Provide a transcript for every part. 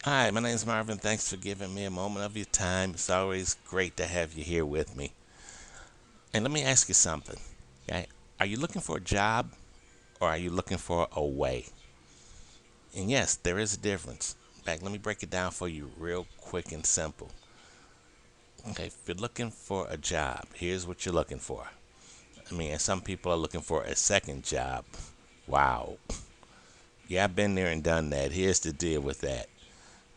Hi, my name is Marvin. Thanks for giving me a moment of your time. It's always great to have you here with me. And let me ask you something. Okay? Are you looking for a job or are you looking for a way? And yes, there is a difference. In fact, let me break it down for you real quick and simple. Okay, if you're looking for a job, here's what you're looking for. And some people are looking for a second job. Wow. Yeah, I've been there and done that. Here's the deal with that.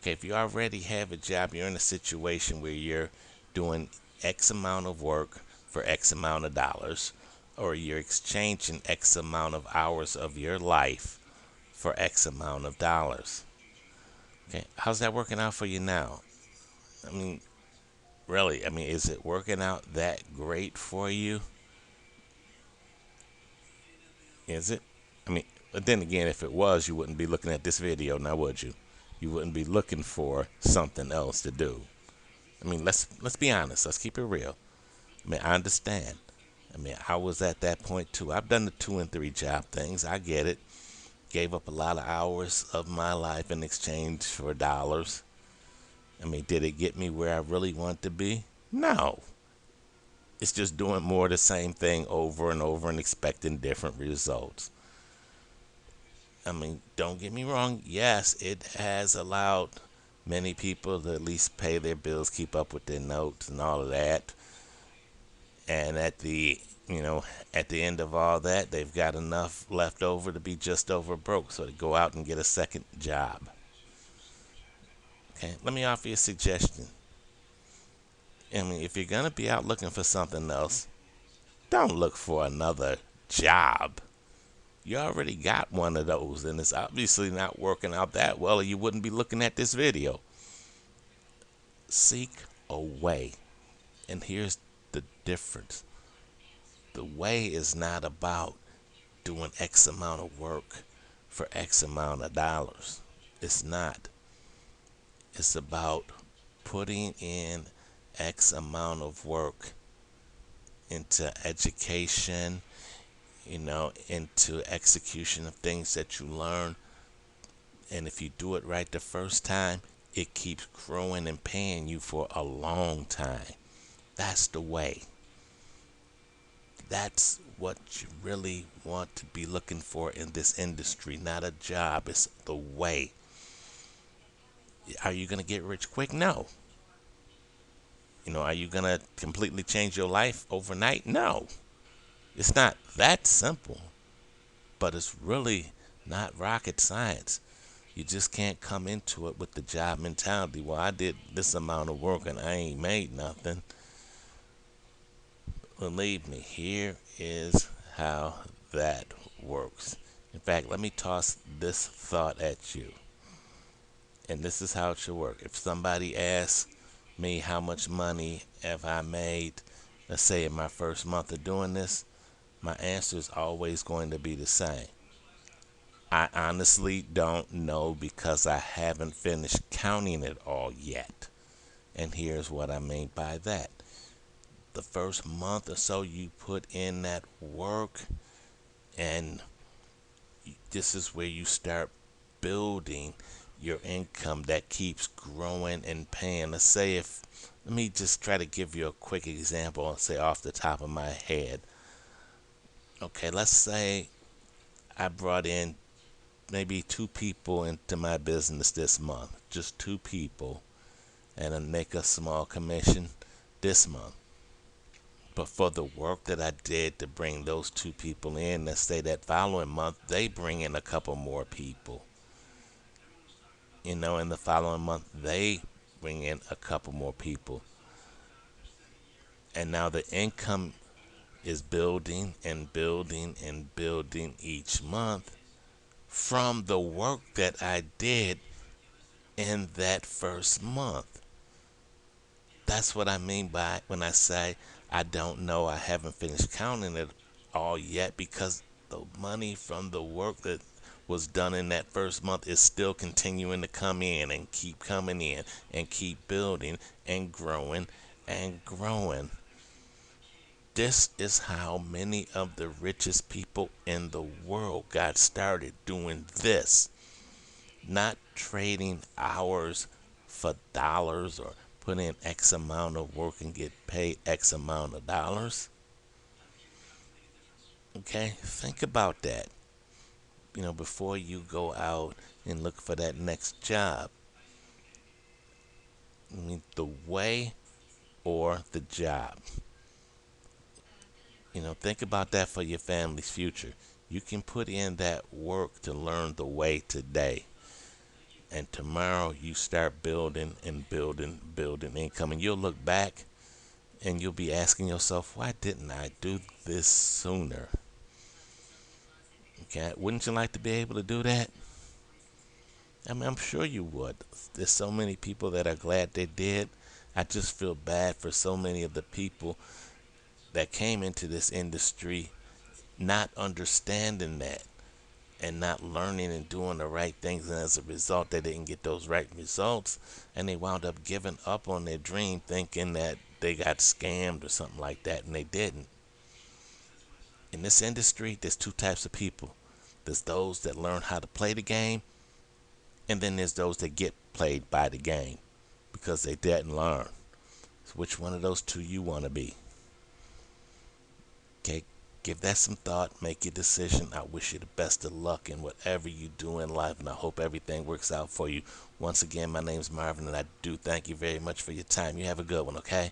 Okay, if you already have a job, you're in a situation where you're doing X amount of work for X amount of dollars, or you're exchanging X amount of hours of your life for X amount of dollars. Okay, how's that working out for you now? I mean, really, is it working out that great for you? Is it? But then again, if it was, you wouldn't be looking at this video now, would you? You wouldn't be looking for something else to do. Let's be honest. Let's keep it real. I understand. I was at that point too. I've done the 2 and 3 job things. I get it. Gave up a lot of hours of my life in exchange for dollars. Did it get me where I really want to be? No. It's just doing more of the same thing over and over and expecting different results. Don't get me wrong. Yes, it has allowed many people to at least pay their bills, keep up with their notes and all of that. And at the end of all that, they've got enough left over to be just over broke, so they go out and get a second job. Okay, let me offer you a suggestion. If you're gonna be out looking for something else, don't look for another job. You already got one of those, and it's obviously not working out that well, or you wouldn't be looking at this video. Seek a way, and here's the difference. The way is not about doing X amount of work for X amount of dollars. It's not. It's about putting in X amount of work into education, into execution of things that you learn. And if you do it right the first time, it keeps growing and paying you for a long time. That's the way. That's what you really want to be looking for in this industry, not a job. It's the way. Are you going to get rich quick? No. Are you going to completely change your life overnight? No. It's not that simple, but it's really not rocket science. You just can't come into it with the job mentality. Well, I did this amount of work and I ain't made nothing. Believe me, here is how that works. In fact, let me toss this thought at you. And this is how it should work. If somebody asks me how much money have I made, let's say in my first month of doing this, my answer is always going to be the same. I honestly don't know because I haven't finished counting it all yet. And here's what I mean by that. The first month or so you put in that work, and this is where you start building your income that keeps growing and paying. Let me just try to give you a quick example and say off the top of my head. Okay, let's say I brought in maybe 2 people into my business this month, just 2 people, and I make a small commission this month. But for the work that I did to bring those 2 people in, let's say that following month they bring in a couple more people. In the following month they bring in a couple more people. And now the income is building and building and building each month from the work that I did in that first month. That's what I mean by when I say I don't know, I haven't finished counting it all yet, because the money from the work that was done in that first month is still continuing to come in and keep coming in and keep building and growing and growing. This is how many of the richest people in the world got started doing this. not trading hours for dollars or put in X amount of work and get paid X amount of dollars. Okay, think about that. Before you go out and look for that next job. I mean, the way or the job. Think about that for your family's future. You can put in that work to learn the way today. And tomorrow you start building and building, building income. And you'll look back and you'll be asking yourself, why didn't I do this sooner? Okay, wouldn't you like to be able to do that? I mean, I'm sure you would. There's so many people that are glad they did. I just feel bad for so many of the people that came into this industry not understanding that and not learning and doing the right things, and as a result they didn't get those right results, and they wound up giving up on their dream thinking that they got scammed or something like that, and they didn't. In this industry there's two types of people. There's those that learn how to play the game, and then there's those that get played by the game because they didn't learn. So which one of those two you want to be? Okay, give that some thought, make your decision. I wish you the best of luck in whatever you do in life, and I hope everything works out for you. Once again, my name's Marvin, and I do thank you very much for your time. You have a good one, okay?